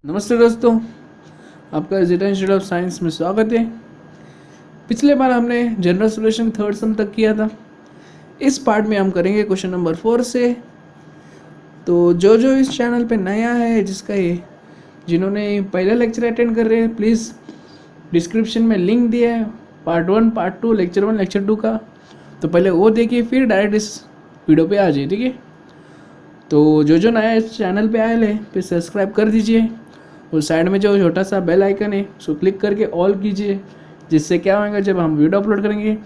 नमस्ते दोस्तों, आपका जीटा इंस्टीट्यूट ऑफ साइंस में स्वागत है। पिछले बार हमने जनरल सॉल्यूशन थर्ड सम तक किया था। इस पार्ट में हम करेंगे क्वेश्चन नंबर 4 से। तो जो इस चैनल पे नया है, जिन्होंने पहला लेक्चर अटेंड कर रहे हैं, प्लीज़ डिस्क्रिप्शन में लिंक दिया है पार्ट 1 पार्ट 2 लेक्चर 1 लेक्चर 2 का। तो पहले वो देखिए, फिर डायरेक्ट इस वीडियो पे आ जाइए, ठीक है। तो जो नया इस चैनल पे आए ले, फिर सब्सक्राइब कर दीजिए और साइड में जो छोटा सा बेल आइकन है उसको क्लिक करके ऑल कीजिए, जिससे क्या होगा, जब हम वीडियो अपलोड करेंगे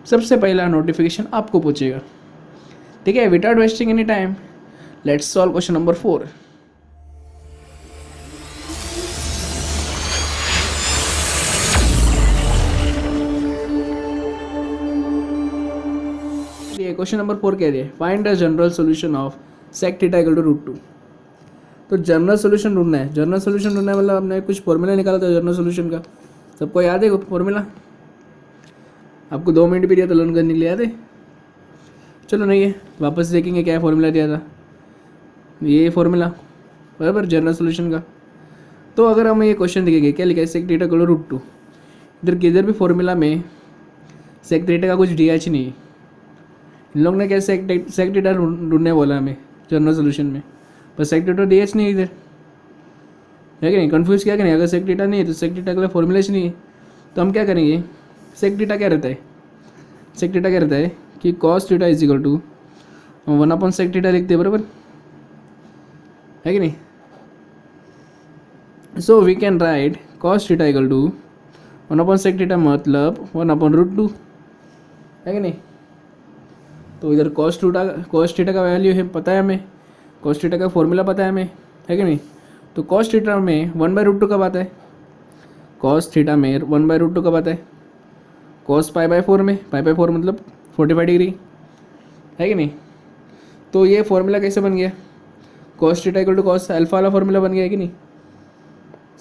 सबसे पहला नोटिफिकेशन आपको पहुंचेगा, ठीक है। Without wasting any time, let's solve question number 4। Question number 4 कह रही है, find the general solution of sec theta equal to √2। तो जनरल सॉल्यूशन ढूंढना है। जनरल सॉल्यूशन ढूंढना है मतलब हमने कुछ फॉर्मूला निकाला था जनरल सॉल्यूशन का। सबको याद है फॉर्मूला? आपको 2 मिनट भी दिया था लर्न करने के लिए, याद है? चलो नहीं है, वापस देखेंगे क्या फॉर्मूला दिया था। ये फॉर्मूला बराबर जनरल सॉल्यूशन का। तो अगर हम ये क्वेश्चन देखेंगे, क्या लिखा है, sec थीटा इक्वल टू √2। इधर किधर भी फॉर्मूला में sec थीटा का कुछ डी एच नहीं है। इन लोग ने क्या sec थीटा ढूंढने बोला हमें जनरल सॉल्यूशन में, पर sec थीटा डी एच नहीं इधर, है कि नहीं? कन्फ्यूज़ क्या करें? अगर sec थीटा नहीं है तो sec थीटा के लिए फॉर्मूला नहीं है, तो हम क्या करेंगे? sec थीटा क्या रहता है? sec थीटा क्या रहता है कि cos theta is equal to 1/sec theta लिखते हैं, बराबर है कि नहीं? So we can write cos theta equal to 1/sec theta मतलब 1/√2, है कि नहीं? तो इधर cos थीटा का वैल्यू है, पता है हमें, cos थीटा का फॉर्मूला पता है हमें, है कि नहीं? तो cos थीटा में 1/√2 कब आता है? cos थीटा में 1/√2 कब आता है? cos π/4 में, π/4 मतलब 45 डिग्री, है कि नहीं? तो ये फॉर्मूला कैसे बन गया? cos theta equal to cos alpha वाला फॉर्मूला बन गया, है कि नहीं?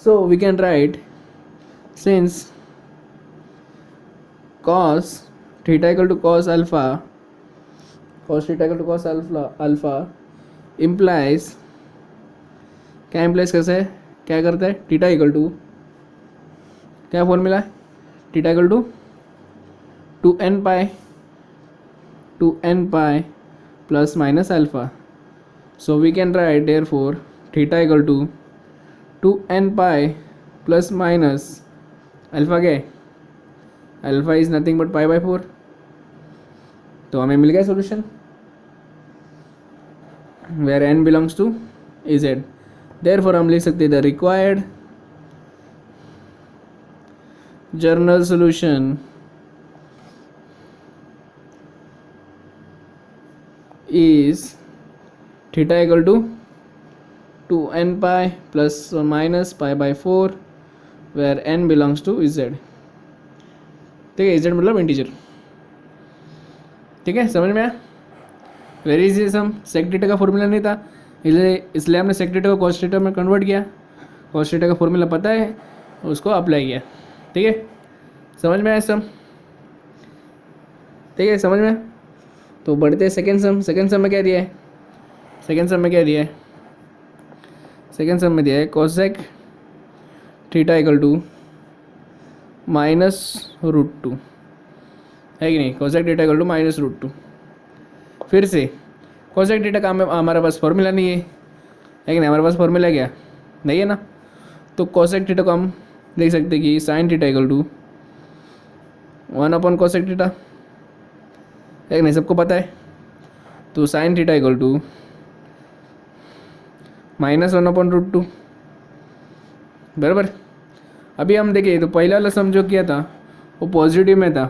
So we can write since cos theta equal to cos alpha, cos theta equal to cos alpha implies, क्या इम्प्लाइज कैसे है, क्या करता है? थीटा इक्वल टू, क्या फॉर्मूला है? Theta equal to 2n pi plus minus alpha. So we can write therefore theta equal to 2n pi plus minus alpha, क्या है? Alpha is nothing but π/4। तो हमें मिल गया solution where n belongs to z। Therefore हम लिख सकते हैं the required general solution is theta equal to 2n pi plus or minus π/4 where n belongs to z। ठीक है, z मतलब इंटीजर। ठीक है, समझ में आया? वेरी इजी सम। sec थीटा का फॉर्मूला नहीं था, इसलिए हमने sec थीटा को cos थीटा में कन्वर्ट किया। cos थीटा का फॉर्मूला पता है, उसको अप्लाई किया। ठीक है, समझ में आया सम? ठीक है, समझ में? तो बढ़ते हैं सेकेंड सम। सेकेंड सम में क्या दिया है? सेकेंड सम में क्या दिया है? सेकेंड सम में दिया है कोसेक थीटा इक्वल टू -√2, है कि नहीं? Cosec theta equal to -√2। फिर से कोसेक थीटा का हमारे पास फॉर्मूला नहीं है कि नहीं? हमारे पास फॉर्मूला क्या नहीं है ना। तो कोसेक थीटा को हम लिख सकते हैं कि साइन थीटा इक्वल टू 1/कोसेक थीटा, है कि नहीं? सबको पता है। तो साइन थीटा इक्वल टू -1/√2, बराबर। अभी हम देखिए, तो पहला वाला सम जो किया था वो पॉजिटिव में था,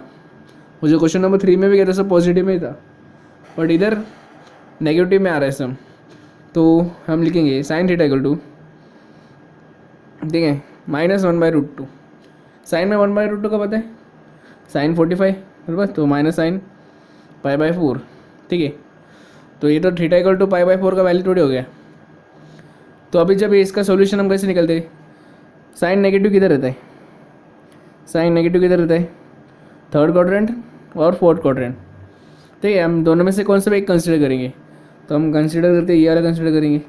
वो जो क्वेश्चन नंबर 3 में भी किया था सब पॉजिटिव में ही था, बट इधर नेगेटिव में आ रहा है सम। तो हम लिखेंगे साइन थीटा इक्वल टू, ठीक है, -1/√2। साइन में 1/√2 का पता है, साइन 45, बराबर। तो माइनस साइन π/4, ठीक है। तो ये तो थीटा इक्वल टू π/4 का वैल्यू थोड़ी हो गया। तो अभी जब इसका सॉल्यूशन हम कैसे निकलते हैं? साइन नेगेटिव किधर रहता है? साइन नेगेटिव किधर रहता है? थर्ड क्वाड्रेंट और फोर्थ क्वाड्रेंट। ठीक है, हम दोनों में से कौन सा एक कंसिडर करेंगे? तो हम कंसिडर करते हैं ये वाला कंसिडर करेंगे,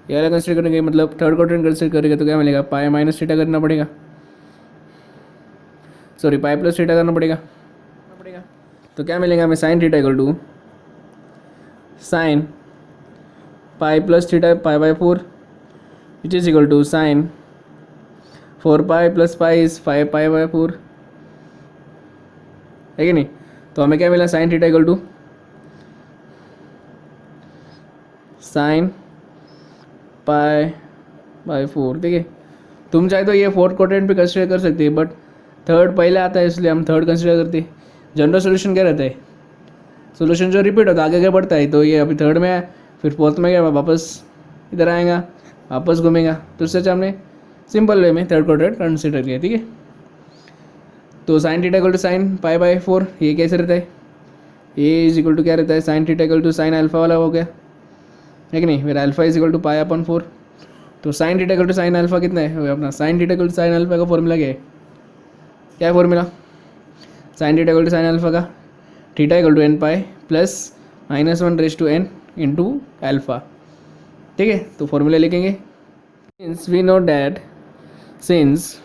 ये वाला कंसिडर करेंगे, मतलब थर्ड क्वाड्रेंट कंसिडर करेंगे तो क्या मिलेगा, पाई माइनस थीटा करना पड़ेगा, सॉरी पाई प्लस थीटा करना पड़ेगा। तो क्या मिलेगा हमें, sine theta equal to sine pi plus theta pi by 4 which is equal to sine 4 pi plus pi is 5 pi by 4, है कि नहीं। तो हमें क्या मिला, sine theta equal to sine pi by 4, ठीक है। तुम चाहे तो ये फोर्थ क्वाड्रेंट पे कंसिडर कर सकते हैं, बट थर्ड पहले आता है इसलिए हम थर्ड कंसिडर करते हैं। जनरल सोल्यूशन क्या रहता है, सोल्यूशन जो रिपीट होता है आगे क्या बढ़ता है, तो ये अभी थर्ड में है, फिर फोर्थ में गया वापस इधर आएगा, वापस घूमेगा, तो इससे अच्छा हमने सिंपल वे में थर्ड क्वाड्रेंट कंसिडर किया, ठीक है। तो sine theta equal to sine pi by 4, ये कैसे रहता है, ये इज इक्वल टू क्या रहता है, sine theta equal to sine alpha वाला हो गया, है कि नहीं। फिर alpha is equal to pi upon 4, तो sine theta equal to sine alpha कितना है अपना, sine theta equal to sine alpha का फॉर्मूला क्या है formula, sine theta equal to sine alpha का theta equal to n pi plus -1 raise to n into alpha, ठीक है। तो फॉर्मूला लिखेंगे, since we know that, since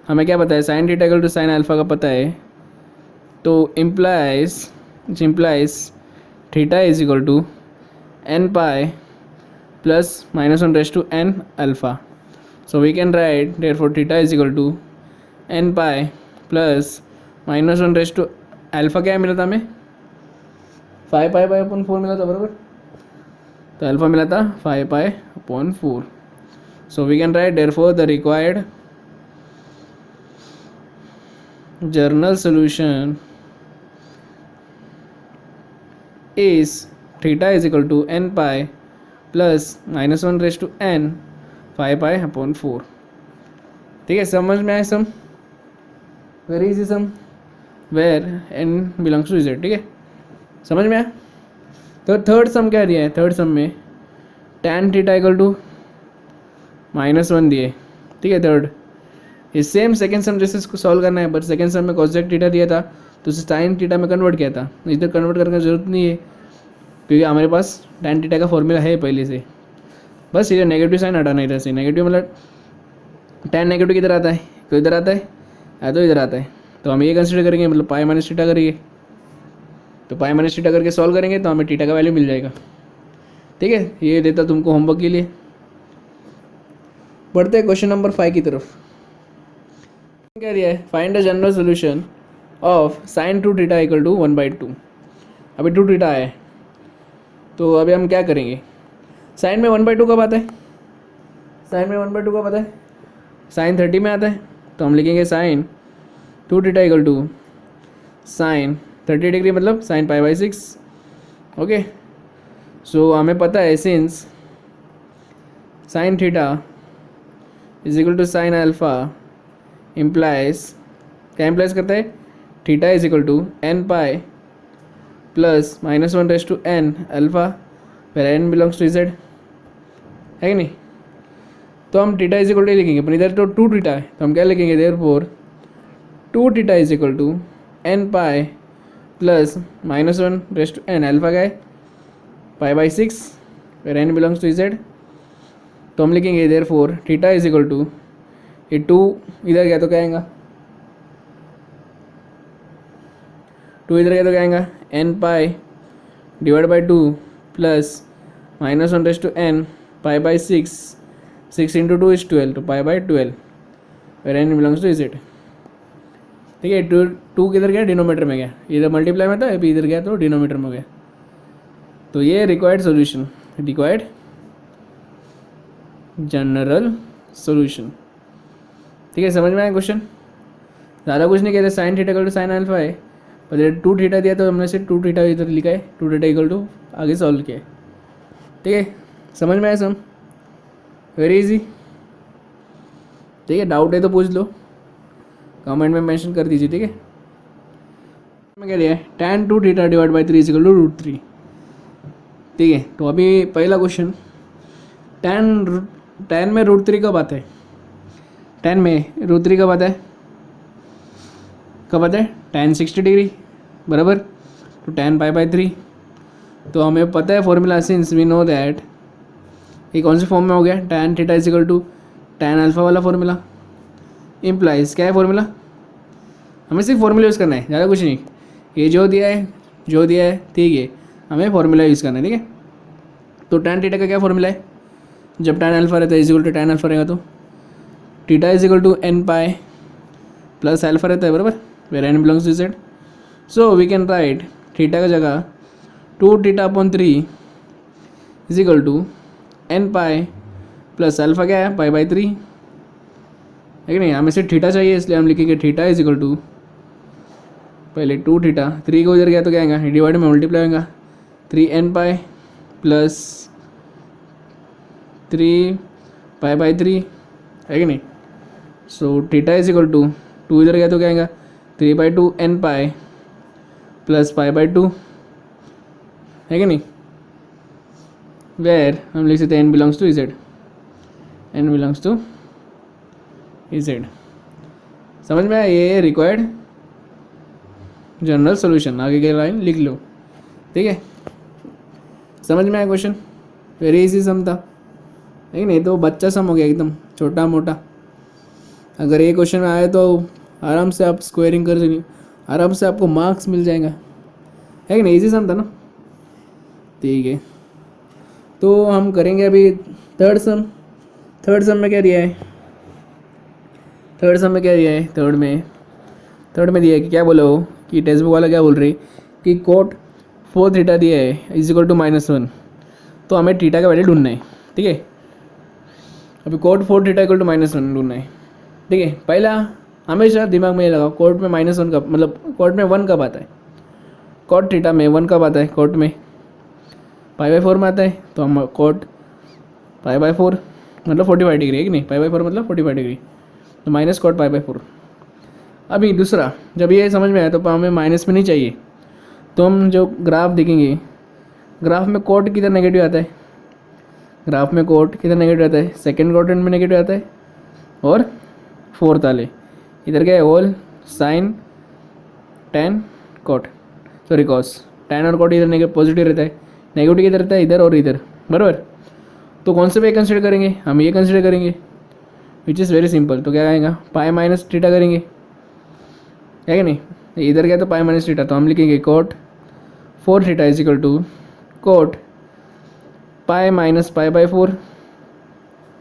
हमें क्या पता है, sine theta equal to sine alpha का पता है, तो implies theta is equal to n pi plus -1 raise to n alpha. So we can write therefore theta is equal to n pi plus -1 raise to alpha, क्या मिला था हमें 5 pi by upon 4 मिला था, बराबर। तो अल्फा मिला था 5 pi upon 4। So we can write therefore the required general solution is theta is equal to n pi plus -1 raise to n 5 pi upon 4, ठीक है। समझ में आए sum, very easy sum, where n belongs to z, ठीक है, समझ में आया। तो थर्ड सम क्या दिया है, थर्ड सम में tan थीटा इक्वल टू -1 दिए, ठीक है। थर्ड ये सेम सेकेंड सम जैसे इसको सॉल्व करना है, बट सेकेंड सम में कोसेक थीटा दिया था तो उसे साइन थीटा में कन्वर्ट किया था, इधर कन्वर्ट करने की जरूरत नहीं है क्योंकि हमारे पास tan थीटा का फॉर्मूला है पहले से, बस ये नेगेटिव साइन हटाना इधर से, नेगेटिव मतलब tan नेगेटिव किधर आता है, तो इधर आता है या तो इधर आता है, तो हम ये कंसिडर करेंगे, मतलब पाई माइनस थीटा करेंगे, तो पाई माइनस थीटा करके सॉल्व करेंगे तो हमें थीटा का वैल्यू मिल जाएगा, ठीक है। ये देता तुमको होमवर्क के लिए। बढ़ते हैं क्वेश्चन नंबर 5 की तरफ। क्या दिया है, find the general solution of sine 2 theta equal to 1/2। अभी 2 थीटा है तो अभी हम क्या करेंगे, साइन में 1/2 कब आता है, साइन में 1/2 कब आता है, साइन 30 में आता है, तो हम लिखेंगे sine 2 theta equal to sine 30 degree मतलब sine pi by 6, okay. So हमें पता है since sine theta is equal to sine alpha implies, क्या इम्प्लाइज करता है, theta is equal to n pi plus -1 raise to n alpha, फिर n belongs to Z, है कि नहीं। तो हम थीटा इज इक्वल टू लिखेंगे, पर इधर तो 2 थीटा है तो हम क्या लिखेंगे, therefore 2 theta is equal to n pi plus -1 raise to n alpha, का है पाई बाई 6, फिर एन बिलोंग्स टू जेड, तो हम लिखेंगे therefore theta is equal to, ये 2 इधर गया तो क्या आएगा, 2 इधर गया तो क्या आएगा, n pi divide by 2 plus -1 raise to n pi by 6, 6 into 2 is 12, तो पाई बाई 12, फिर एन बिलोंग्स टू जेड, ठीक है। 2 किधर गया, डिनोमीटर में गया, इधर मल्टीप्लाई में था अभी इधर गया तो डिनोमीटर में गया, तो ये required solution, required general solution, ठीक है। समझ में आया क्वेश्चन, ज़्यादा कुछ नहीं कहते, sine theta equal to sine alpha है, पर 2 थीटा दिया तो हमने से 2 थीटा इधर लिखा है, 2 थीटा इक्वल टू आगे सॉल्व किया है, ठीक है। समझ में आया सम, वेरी इजी, ठीक है। डाउट है तो पूछ लो, कमेंट में मेंशन कर दीजिए, ठीक है। मैं कह दिया tan 2 theta divide by 3 is equal to √3, ठीक है। तो अभी पहला क्वेश्चन, tan में √3 कब आता है, tan में √3 कब आता है, कब आता है, tan 60 डिग्री, बराबर। तो tan पाई बाई 3, तो हमें पता है formula, since we know that ये कौन से फॉर्म में हो गया, tan theta is equal to tan alpha वाला फॉर्मूला। इम्प्लाइज क्या है फॉर्मूला, हमें सिर्फ फॉर्मूला यूज़ करना है, ज़्यादा कुछ नहीं। ये जो दिया है ठीक है, हमें फॉर्मूला यूज़ करना है, ठीक है। तो tan थीटा का क्या फॉर्मूला है, जब tan अल्फा रहता है is equal to tan alpha रहेगा तो theta is equal to n pi plus alpha रहता है, बराबर, where n belongs to z। So we can write theta का जगह 2 theta upon 3 is equal to n pi plus alpha क्या है, पाई/3 है कि नहीं। हमें सिर्फ थीटा चाहिए, इसलिए हम लिखेंगे थीटा इज इक्वल टू पहले 2 थीटा, 3 को इधर गया तो क्या आएगा, डिवाइड में मल्टीप्लाई होगा 3n पाई प्लस 3 पाई/3 है कि नहीं। So theta is equal to 2 इधर गया तो क्या आएगा 3/2 n पाई प्लस पाई/2 है कि नहीं, वेर हम लिख सकते हैं n belongs to z, n belongs to z। समझ में आया, ये रिक्वायर्ड जनरल सॉल्यूशन, आगे की लाइन लिख लो, ठीक है। समझ में आया क्वेश्चन, वेरी इजी सम था, है नहीं, तो बच्चा सम हो गया एकदम छोटा मोटा। अगर ये क्वेश्चन में आए तो आराम से आप स्क्वायरिंग कर सकते, आराम से आपको मार्क्स मिल जाएगा, है कि नहीं, इजी सम था ना, ठीक है। तो हम करेंगे अभी थर्ड सम। थर्ड सम में क्या दिया है, थर्ड में दिया है कि क्या बोला हो कि टेक्स्ट बुक वाला क्या बोल रही कि कोट 4 थीटा दिया है इज इक्वल टू -1, तो हमें थीटा का वैल्यू ढूंढना है, ठीक है। अभी कोट 4 थीटा इक्वल टू -1 ढूंढना है, ठीक है। पहला हमेशा दिमाग में ये लगाओ, कोट में -1 कब, मतलब कोट में 1 कब आता है, कोट थीटा में 1 कब आता है, कोट में पाई/4 में आता है, तो हम कोट पाई/4 मतलब 45 डिग्री है कि नहीं, पाई/4 मतलब 45 डिग्री, तो माइनस कोट पाई/4। अभी दूसरा, जब ये समझ में आया तो हमें माइनस में नहीं चाहिए, तो हम जो ग्राफ देखेंगे, ग्राफ में कोट किधर नेगेटिव आता है, ग्राफ में कोट किधर नेगेटिव आता है, सेकंड क्वाड्रेंट में नेगेटिव आता है, और फोर्थ वाले इधर क्या है, whole sine tan cot, sorry cos, tan और कोट इधर नेगेटिव पॉजिटिव रहता है, नेगेटिव किधर रहता है, इधर और इधर, बराबर। तो कौन से पे कंसिडर करेंगे, हम ये कंसिडर करेंगे, विच इज़ वेरी सिंपल। तो क्या आएगा, पाई माइनस थीटा करेंगे, है कि नहीं, इधर क्या तो पाई माइनस थीटा, तो हम लिखेंगे cot 4 theta is equal to cot pi minus पाई/4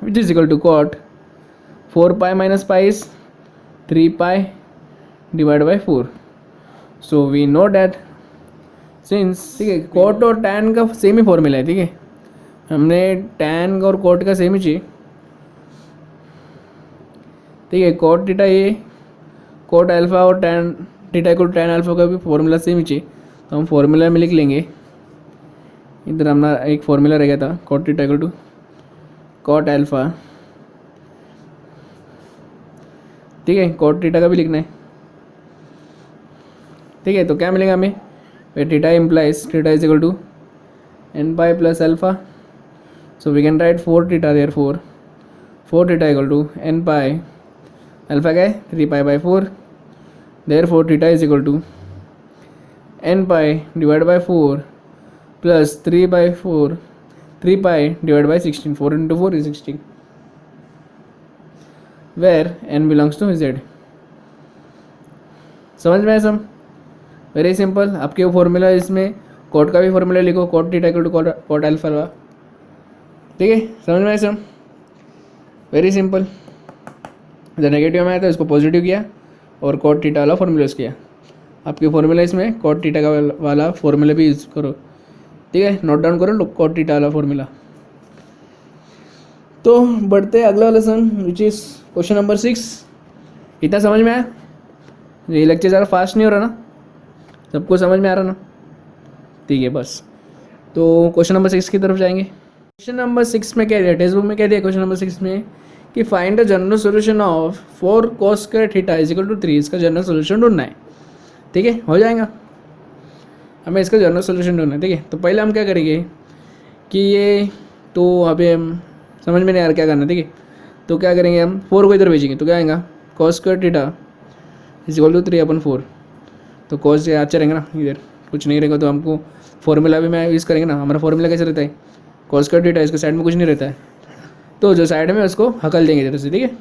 which is equal to cot 4 pi minus pi is 3 pi divide by 4। So we know that since, ठीक है, कोट और टैन का सेम ही formula है, ठीक है, हमने टैन और कोट का सेम ही चाहिए, ठीक है। कोट थीटा ये कोट अल्फा और tan theta equal tan alpha का भी फॉर्मूला सेम ही चाहिए, तो हम फॉर्मूला में लिख लेंगे, इधर हमारा एक फॉर्मूला रह गया था, cot theta equal to cot alpha, ठीक है, कोट थीटा का भी लिखना है, ठीक है। तो क्या मिलेगा हमें, theta implies theta is equal to n pi plus alpha, so we can write 4 theta, there 4 theta equal to n pi, alpha क्या है 3 पाई/4, there 4 theta is equal to n pi divide by 4 plus 3/4 3 pi divide by 16, 4 into 4 is 16, where n belongs to z। समझ में है सम, very simple. आपके वो formula, इसमें coat का भी फॉर्मूला लिखो, cot theta equal to cot alpha, ठीक है, समझ में आया सम, वेरी सिंपल। जब नेगेटिव में आया तो इसको पॉजिटिव किया और कोट थीटा वाला फॉर्मूला यूज़ किया। आपके फॉर्मूला इसमें कोट थीटा का वाला फॉर्मूला भी यूज़ करो, ठीक है, नोट डाउन करो कोट थीटा वाला फॉर्मूला। तो बढ़ते अगला lesson which is question number 6। इतना समझ में आया, ये लेक्चर ज़्यादा फास्ट नहीं हो रहा ना, सबको समझ में आ रहा ना, ठीक है बस। तो क्वेश्चन नंबर 6 की तरफ जाएंगे। क्वेश्चन नंबर 6 में क्या दिया, टेक्स्ट बुक में क्या दिया क्वेश्चन नंबर 6 में कि find the general solution of 4 cos square theta is equal to 3, इसका जनरल सॉल्यूशन ढूंढना है, ठीक है, हो जाएगा, हमें इसका जनरल सॉल्यूशन ढूंढना है, ठीक है। तो पहले हम क्या करेंगे कि ये, तो अभी हम समझ में नहीं आ रहा क्या करना, ठीक है। तो क्या करेंगे, हम 4 को इधर भेजेंगे, तो क्या आएगा cos square theta is equal to 3/4, तो cos से अच्छा रहेंगे ना, इधर कुछ नहीं रहेगा, तो हमको फॉर्मूला भी मैं यूज़ करेंगे ना, हमारा फॉर्मूला कैसे रहता है कॉस स्क्वायर थीटा, इसके साइड में कुछ नहीं रहता है, तो जो साइड में उसको हकल देंगे इधर से, ठीक है।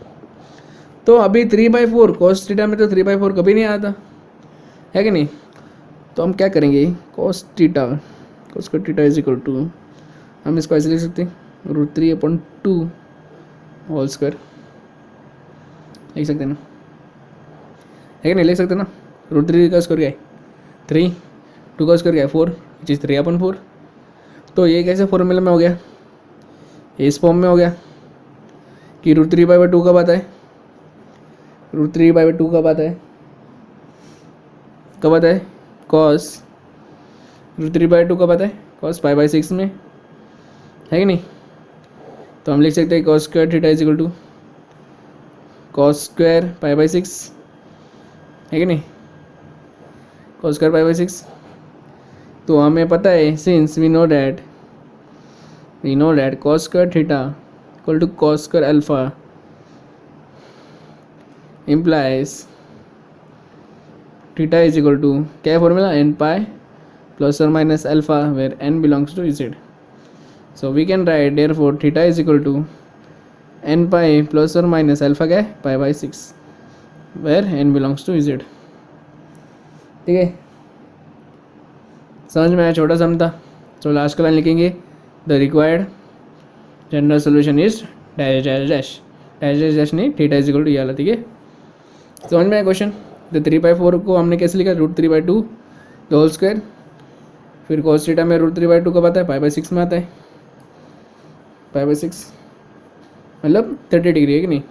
तो अभी 3/4 कॉस थीटा में तो 3/4 कभी नहीं आता है कि नहीं, तो हम क्या करेंगे, cos square theta is equal to, हम इसको ऐसे लिख सकते हैं √3/2 होल स्क्वायर, लिख सकते हैं ना, है कि नहीं, लिख सकते हैं ना। √3 का स्क्वायर क्या है 3, 2 का स्क्वायर क्या है 4, विच इज़ 3/4। तो ये कैसे फॉर्मूला में हो गया, इस फॉर्म में हो गया कि √3/2 कब आता है, √3/2 कब आता है, कब आता है, कॉस √3/2 कब आता है, कॉस π/6 में, है कि नहीं। तो हम लिख सकते हैं cos square theta is equal to cos square π/6, है कि नहीं, कॉस स्क्वायर π/6। तो हमें पता है, since we know that cos square theta equal to cos square alpha implies theta is equal to क्या है फॉर्मूला, n pi plus or minus alpha where n belongs to z. So we can write therefore theta is equal to n pi plus or minus alpha क्या है π/6 where n belongs to z, ठीक है। समझ में आया, छोटा सम था। तो लास्ट का लाइन लिखेंगे, the required general solution is dash dash dash dash dash dash नहीं, थीटा इज इक्वल टू ये वाला, ठीक है। समझ में आया क्वेश्चन। तो 3/4 को हमने कैसे लिखा, √3/2 द होल स्क्वायर, फिर cos थीटा में √3/2 कब आता है, π/6 में आता है, π/6 मतलब 30 डिग्री, है कि नहीं।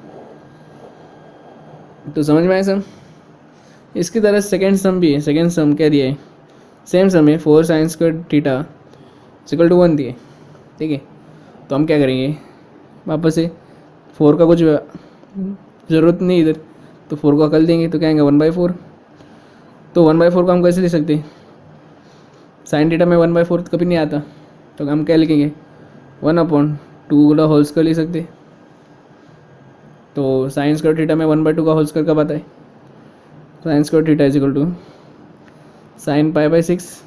तो समझ में आया सम। इसकी तरह सेकेंड सम भी है, सेकेंड सम क्या दिया है, सेम सम है, 4 sin square theta equal to 1 दिए, ठीक है। तो हम क्या करेंगे, वापस से 4 का कुछ ज़रूरत नहीं इधर, तो 4 को हकल देंगे तो क्या आएंगे 1/4। तो 1/4 को हम कैसे लिख सकते हैं, साइन थीटा में 1/4 कभी नहीं आता, तो हम क्या लिखेंगे 1/2 का होल स्क्वायर लिख सकते। तो साइन स्क्वायर थीटा में 1/2 का होल स्क्वायर कब आता है, sine square theta is equal to sine π/6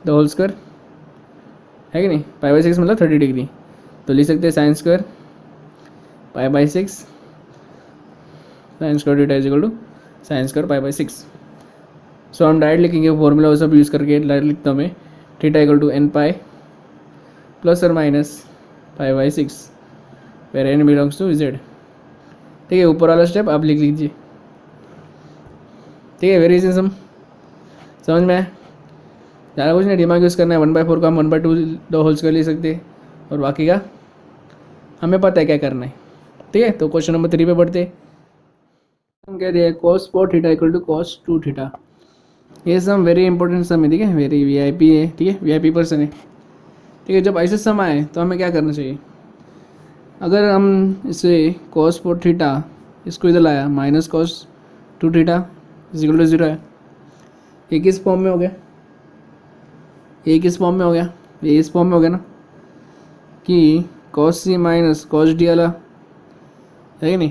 the whole square, है कि नहीं, π/6 मतलब 30 डिग्री। तो लिख सकते हैं sine square π/6 sine square theta is equal to sine square π/6। So हम डायरेक्ट लिखेंगे फॉर्मूला वो सब यूज़ करके, डायरेक्ट लिखता हूँ मैं, theta equal to n pi plus और minus π/6 where n belongs to z, ठीक है। ऊपर वाला स्टेप आप लिख लीजिए, ठीक है। वेरी इजी सम, समझ में आया, ज़्यादा कुछ नहीं, दिमाग यूज़ करना है। 1/4 का हम 1/2 द होल स्क्वायर ले सकते हैं, और बाकी का हमें पता है क्या करना है, ठीक है। तो क्वेश्चन नंबर 3 पे बढ़ते हैं। हम कह रहे हैं cos 4 theta equal to cos 2 theta. ये सम वेरी इंपॉर्टेंट सम है, ठीक है, वेरी VIP है, ठीक है, VIP पर्सन है, ठीक है। जब ऐसे सम आए तो हमें क्या करना चाहिए, अगर हम इसे cos 4 थीटा इसको इधर लाया minus cos 2 theta is equal to 0 है, ये किस फॉर्म में हो गया, ये किस फॉर्म में हो गया, ये इस फॉर्म में हो गया ना, कि cos c minus cos d वाला, है कि नहीं,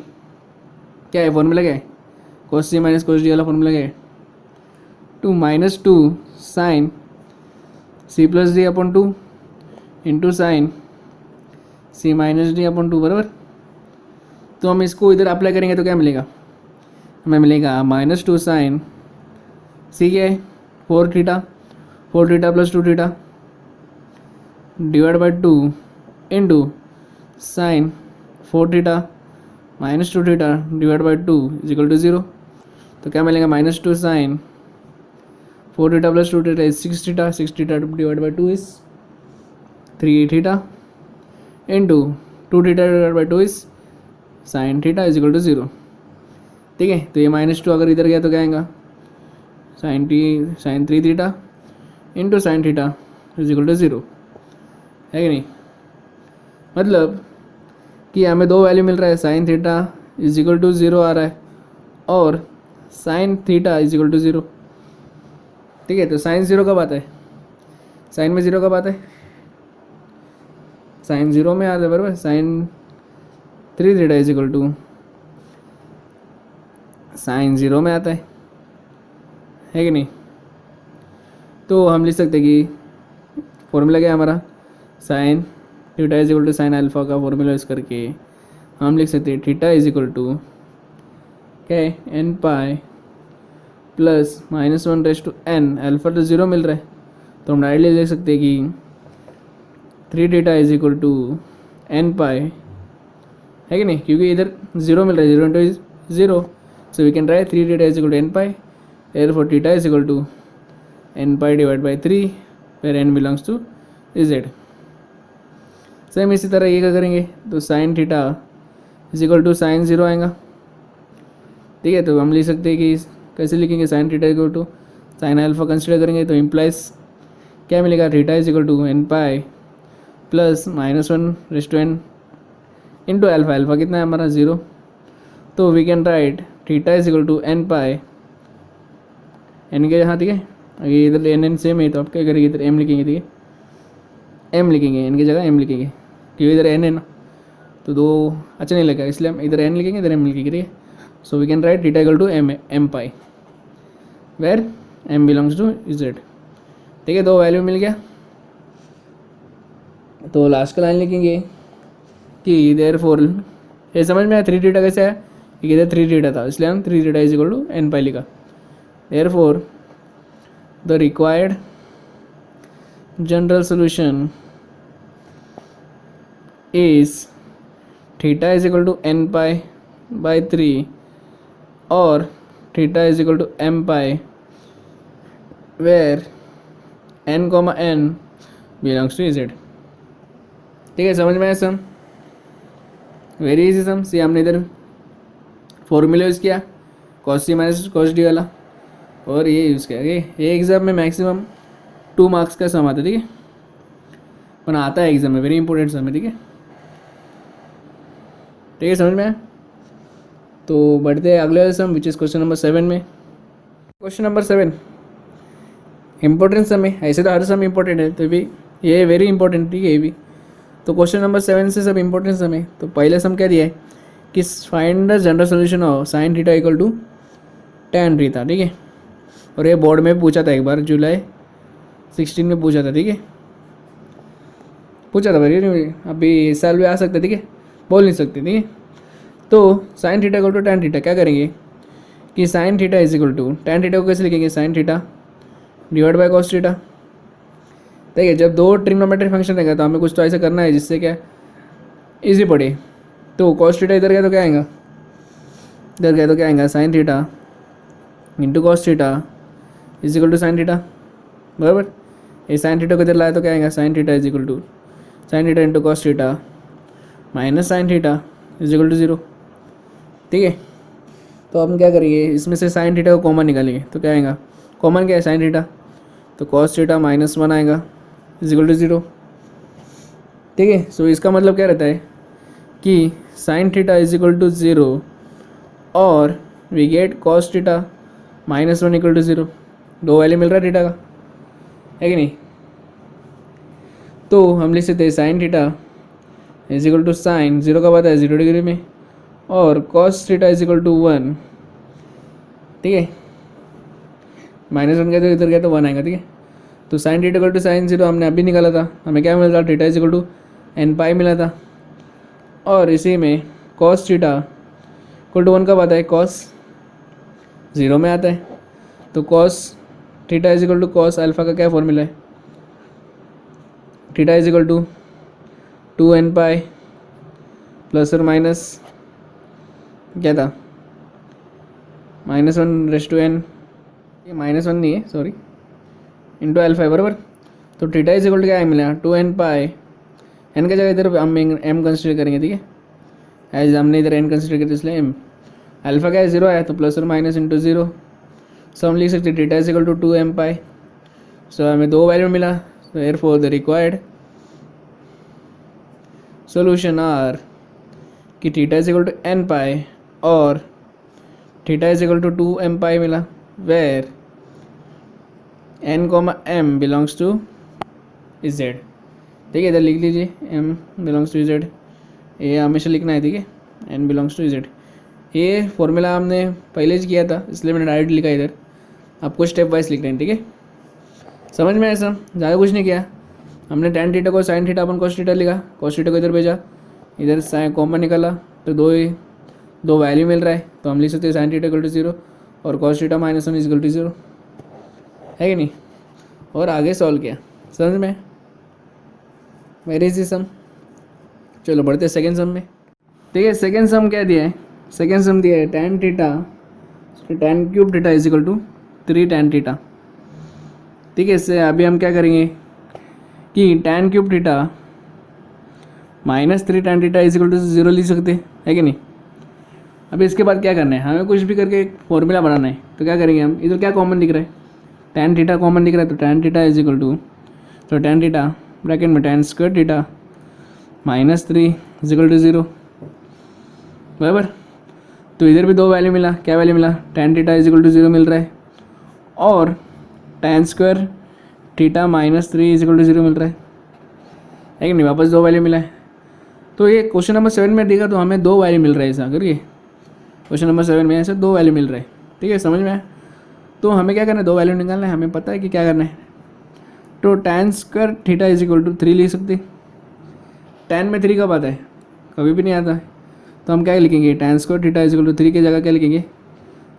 क्या है फॉर्मूला, क्या है cos c minus cos d वाला फॉर्मूला क्या है, 2 sine c plus d upon 2 into sine c minus d upon 2 बराबर। तो हम इसको इधर अप्लाई करेंगे तो क्या मिलेगा, हमें मिलेगा -2 साइन c क्या है 4 theta plus 2 theta divide by 2 into sine 4 theta minus 2 theta divide by 2 is equal to 0। तो क्या मिलेगा -2 sine 4 theta plus 2 theta is 6 theta divide by 2 is 3 theta into 2 theta divide by 2 is sine theta is equal to 0, ठीक है। तो ये -2 अगर इधर गया तो क्या आएगा sine 3 theta into sine theta is equal to 0, है कि नहीं। मतलब कि हमें दो वैल्यू मिल रहा है, sine theta is equal to 0 आ रहा है और sine theta is equal to 0, ठीक है। तो साइन 0 कब आता है, साइन में 0 कब आता है, साइन 0 में आता है बराबर, sine 3 theta is equal to sine 0 में आता है कि नहीं। तो हम लिख सकते हैं कि फॉर्मूला क्या है हमारा, sine theta is equal to sine alpha का फॉर्मूला यूज़ करके हम लिख सकते हैं थीटा इज इक्वल टू क्या है n pi plus -1/n। Alpha तो ज़ीरो मिल रहा है तो हम डायरेक्टली लिख सकते हैं कि 3 theta is equal to n pi, है कि नहीं, क्योंकि इधर ज़ीरो मिल रहा है, 0 into zero, so we can write 3 theta is equal to n pi, therefore theta is equal to n pi divide by 3 where n belongs to z। Same इसी तरह ये क्या करेंगे तो sine theta is equal to sine zero आएगा, ठीक है। तो हम लिख सकते हैं कि कैसे लिखेंगे sine theta equal to sine alpha consider करेंगे तो इम्प्लाइज क्या मिलेगा theta is equal to n pi plus -1/n into alpha. Alpha कितना है हमारा 0, तो we can write theta is equal to n pi n के यहाँ, ठीक है। अगर इधर एन सेम है तो आप क्या करेंगे इधर एम लिखेंगे, ठीक है, एम लिखेंगे, एन की जगह एम लिखेंगे क्योंकि इधर एन है ना तो दो अच्छा नहीं लगेगा, इसलिए हम इधर एन लिखेंगे इधर एम लिखेंगे, ठीक है। So we can write theta equal to m pi where m belongs to z, ठीक है। दो वैल्यू मिल गया तो लास्ट का लाइन लिखेंगे कि देयरफॉर ये समझ में आया 3 थीटा कैसे आया कि इधर 3 थीटा था इसलिए हम 3 theta is equal to n pi लिखा। Therefore the required general solution is theta is equal to n pi by 3 और theta is equal to m pi where n, n belongs to z, ठीक है। समझ में आया some, very easy सम। सी हमने इधर formula use किया cos c minus cos d वाला और ये यूज़ किया, ये एग्ज़ाम में मैक्सिमम 2 मार्क्स का सम आता है, ठीक है, पर आता है एग्ज़ाम में, वेरी इंपॉर्टेंट सम है, ठीक है, ठीक है, समझ में आया। तो बढ़ते हैं अगले सम विच इज़ क्वेश्चन नंबर 7 में। क्वेश्चन नंबर 7 इंपॉर्टेंट सम है, ऐसे तो हर सम इंपॉर्टेंट है तो भी ये वेरी इंपॉर्टेंट, ठीक है, ये भी। तो क्वेश्चन नंबर 7 से सब इंपॉर्टेंट सम है। तो पहले सम क्या दिया है कि find the general solution of sine theta equal to tan theta, ठीक है। और ये बोर्ड में पूछा था एक बार, जुलाई 16 में पूछा था, ठीक है, पूछा था भाई, अभी इस साल भी आ सकता है, ठीक है, बोल नहीं सकते, ठीक है। तो sine theta equal to tan theta क्या करेंगे कि sine theta is equal to tan theta को कैसे लिखेंगे sine theta divide by cos theta, ठीक है। जब दो ट्रिग्नोमेट्रिक फंक्शन रहेगा तो हमें कुछ तो ऐसा करना है जिससे क्या इजी पड़े। तो cos थीटा इधर गया तो क्या आएगा, इधर गया तो क्या आएगा sine theta into cos theta is equal to sine theta, बराबर। ये साइन थीटा को इधर लाया तो क्या आएगा sine theta is equal to sine theta into cos theta minus sine theta is equal to 0, ठीक है। तो हम क्या करेंगे इसमें से साइन थीटा को कॉमन निकालेंगे तो क्या आएगा, कॉमन क्या है साइन थीटा, तो cos थीटा -1 आएगा इज इक्वल टू 0, ठीक है। सो इसका मतलब क्या रहता है कि sine theta is equal to 0 और we get cos theta -1 equal to 0, दो वैल्यू मिल रहा है थीटा का, है कि नहीं। तो हम लिख सकते हैं sine theta is equal to sine 0 का बात है 0 डिग्री में और cos theta is equal to 1, ठीक है, -1 गया तो इधर गया तो 1 आएगा, ठीक है। तो sine theta equal to sine 0 हमने अभी निकाला था, हमें क्या मिला था theta is equal to n pi मिला था, और इसी में cos थीटा इक्वल टू 1 कब आता है cos 0 में आता है। तो cos theta is equal to cos alpha का क्या फॉर्मूला है, theta is equal to 2n pi plus और माइनस क्या था -1/n, ये -1 नहीं है सॉरी, इंटू अल्फ़ा है, बराबर। तो थीटा इज इक्वल टू क्या है मिला 2n पाई, एन की जगह इधर हम एम कंसिडर करेंगे, ठीक है, एज हमने इधर एन कंसिडर किया इसलिए एम। अल्फ़ा क्या है 0 आया तो प्लस और माइनस इंटू 0, सो हम लिख सकते हैं theta is equal to 2m pi. So हमें दो वैल्यू मिला, so therefore the required solution are कि theta is equal to n pi और theta is equal to 2m pi मिला, where n, m belongs to z, ठीक है। इधर लिख लीजिए m बिलोंग्स टू z, ये हमेशा लिखना है, ठीक है, n बिलोंग्स टू z। ये फॉर्मूला हमने पहले ही किया था इसलिए मैंने डायरेक्ट लिखा इधर, आपको स्टेप वाइज लिखना है, ठीक है। समझ में आया सब, ज़्यादा कुछ नहीं किया, हमने tan थीटा को sin थीटा अपन cos थीटा लिखा, cos थीटा को इधर भेजा, इधर साइन कॉमन निकाला तो दो वैल्यू मिल रहा है, तो हम लिख सकते हैं sin थीटा इक्वल टू 0 और cos theta minus 1 equal to 0, है कि नहीं। और आगे सॉल्व किया, समझ में, वेरी इजी सम। चलो बढ़ते सेकेंड सम में। ठीक है, सेकेंड सम क्या दिया है, सेकेंड सम दिया है tan theta tan cube theta is equal to 3 tan theta. ठीक है, इससे अभी हम क्या करेंगे कि tan cube theta minus 3 tan theta is equal to 0 लिख सकते है कि नहीं। अभी इसके बाद क्या करना है, हमें कुछ भी करके एक फॉर्मूला बनाना है, तो क्या करेंगे हम, इधर क्या कॉमन दिख रहा है, tan थीटा कॉमन दिख रहा है, तो tan theta is equal to, तो tan थीटा ब्रैकेट में tan square theta minus 3 is equal to 0, बराबर। तो इधर भी दो वैल्यू मिला, क्या वैल्यू मिला, tan theta is equal to 0 मिल रहा है और tan square theta minus 3 is equal to 0 मिल रहा है कि नहीं, वापस दो वैल्यू मिला है। तो ये क्वेश्चन नंबर 7 में देखा तो हमें दो वैल्यू मिल रहा है, ऐसा करिए क्वेश्चन नंबर 7 में ऐसे दो वैल्यू मिल रहा है। ठीक है, समझ में आया। तो हमें क्या करना है, दो वैल्यू निकालना है, हमें पता है कि क्या करना है। तो tan square theta is equal to 3 लिख सकते, tan में 3 कब आता है, कभी भी नहीं आता है, तो हम क्या लिखेंगे, tan square theta is equal to 3 की जगह क्या लिखेंगे,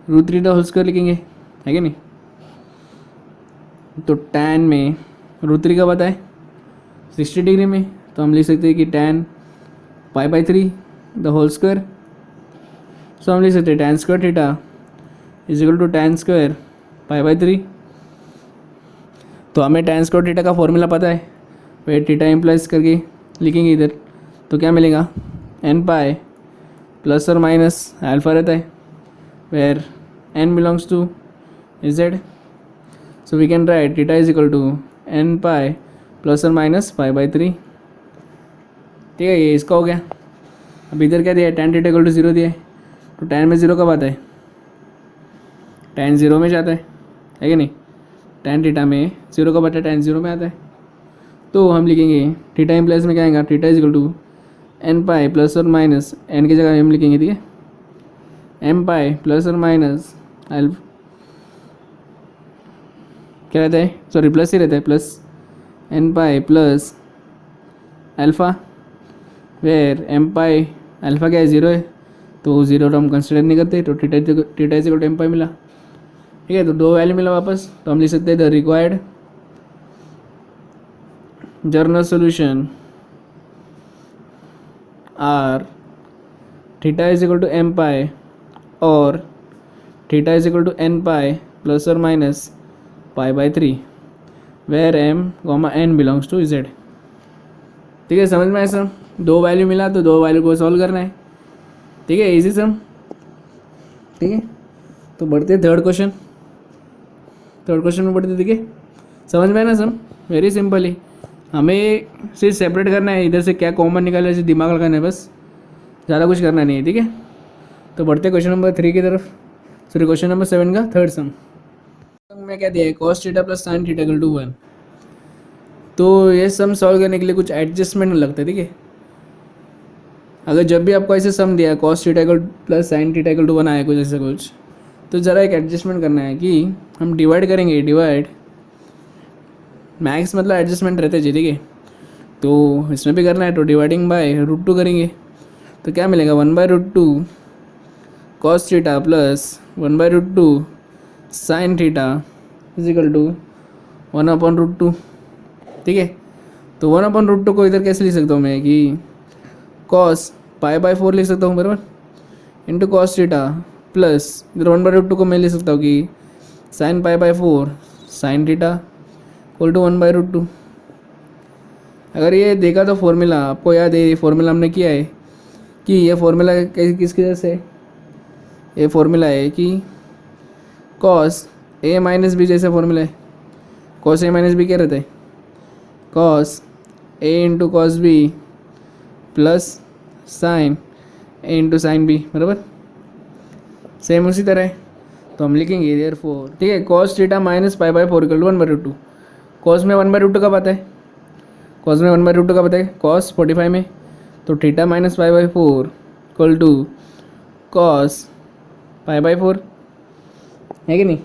√3 द होल स्क्वायर लिखेंगे, है कि नहीं। तो tan में √3 कब आता है, 60 डिग्री में, तो हम लिख सकते हैं कि tan π/3 the whole square. So हम लिख सकते हैं tan square theta is equal to tan square π/3। तो हमें tan स्क्वायर थीटा का फॉर्मूला पता है, वे थीटा इम्प्लाइज करके लिखेंगे इधर, तो क्या मिलेगा, n पाई प्लस और माइनस अल्फा रहता है, where n belongs to z। So we can write theta is equal to n pi plus और माइनस π/3। ठीक है, ये इसका हो गया। अब इधर क्या दिया है, tan थीटा इक्वल टू 0 दिया है, तो tan में 0 कब आता है, tan 0 में जाता है कि नहीं, tan थीटा में 0 कब आता है, tan 0 में आता है। तो हम लिखेंगे थीटा इम्प्लाइज में क्या आएगा, theta is equal to n pi plus और माइनस, n की जगह हम लिखेंगे, ठीक है, m पाई प्लस और माइनस अल्फा, क्या रहता है, सॉरी प्लस ही रहता है, plus n pi plus alpha, where m pi alpha क्या है, 0 है, तो 0 तो हम कंसिडर नहीं करते, तो theta is equal to m pi मिला। ठीक है, तो दो वैल्यू मिला वापस, तो हम लिख सकते हैं the required general solution are theta is equal to m pi और theta is equal to n pi plus और minus π/3 where m, n belongs to z। ठीक है, समझ में आया सम, दो वैल्यू मिला तो दो वैल्यू को सॉल्व करना है। ठीक है, इजी सम। ठीक है, तो बढ़ते हैं थर्ड क्वेश्चन में बढ़ते, ठीक है, समझ में आया ना सम, वेरी सिंपल ही, हमें सिर्फ सेपरेट करना है, इधर से क्या कॉमन निकाले ऐसे दिमाग लगाना है बस, ज़्यादा कुछ करना नहीं है। ठीक है, तो बढ़ते क्वेश्चन नंबर 3 की तरफ, सॉरी क्वेश्चन नंबर 7 का थर्ड सम में क्या दिया है, cos theta plus sin theta equal to 1। तो ये सम सॉल्व करने के लिए कुछ एडजस्टमेंट लगता है। ठीक है, अगर जब भी आपको ऐसे सम दिया है cos theta equal plus sin theta equal to 1 आया कुछ ऐसा कुछ, तो ज़रा एक एडजस्टमेंट करना है कि हम डिवाइड करेंगे, डिवाइड मैक्स मतलब एडजस्टमेंट रहते जी। ठीक है, तो इसमें भी करना है, तो डिवाइडिंग बाय √2 करेंगे, तो क्या मिलेगा, 1/√2 cos theta plus 1/√2 sin theta is equal to 1/√2। ठीक है, तो 1/√2 को इधर कैसे लिख सकता हूँ मैं, कि cos π/4 लिख सकता हूँ, बराबर, इंटू cos थीटा प्लस इधर 1/√2 को मैं लिख सकता हूँ कि sin π/4 sin theta equal to 1/√2। अगर ये देखा तो फॉर्मूला आपको याद है, ये फॉर्मूला हमने किया है कि ये फॉर्मूला किसकी वजह से, ये फॉर्मूला है कि cos a माइनस बी जैसा फॉर्मूला है, cos a माइनस बी क्या रहता है, cos a into cos b plus sin a into sin b, बराबर, सेम उसी तरह है। तो हम लिखेंगे देयरफॉर, ठीक है, cos theta minus π/4 equal to 1/√2। cos में 1/√2 कब आता है, cos में 1/√2 कब आता है, cos 45 में, तो theta minus π/4 equal to cos π/4, है कि नहीं,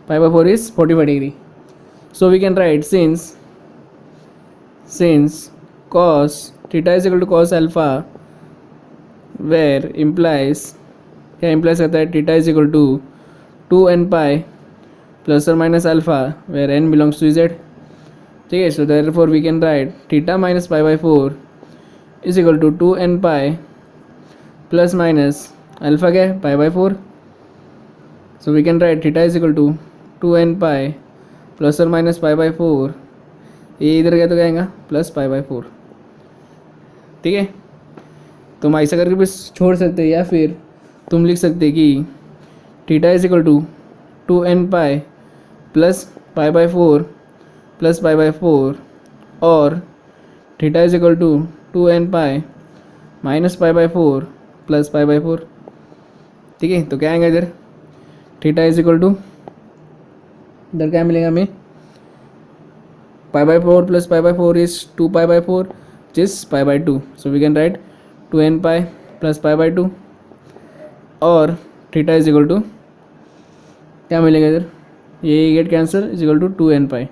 π/4 is 45 degree. So we can write since since cos theta is equal to cos alpha where implies, क्या इम्प्लाइज करता है, theta is equal to 2n pi plus और minus alpha where n belongs to z। ठीक है, so therefore we can write theta minus pi by 4 is equal to 2n pi plus minus alpha क्या है, pi by 4। So we can write theta is equal to 2n pi plus और minus pi by 4, ये इधर गया तो क्या आएगा plus pi by 4। ठीक है, तुम ऐसा करके भी छोड़ सकते हैं, या फिर तुम लिख सकते कि theta is equal to 2n pi plus pi by 4 plus pi by 4 और theta is equal to 2n pi minus pi by 4 plus pi by 4। ठीक है, तो क्या आएगा इधर, थीटा इज इक्वल टू, इधर क्या मिलेगा हमें, pi by 4 plus pi by 4 is 2 pi by 4 जिस pi by 2। So we can write 2n pi plus pi by 2 और थीटा इज इक्वल टू क्या मिलेगा इधर, ये get cancel is equal to 2n pi.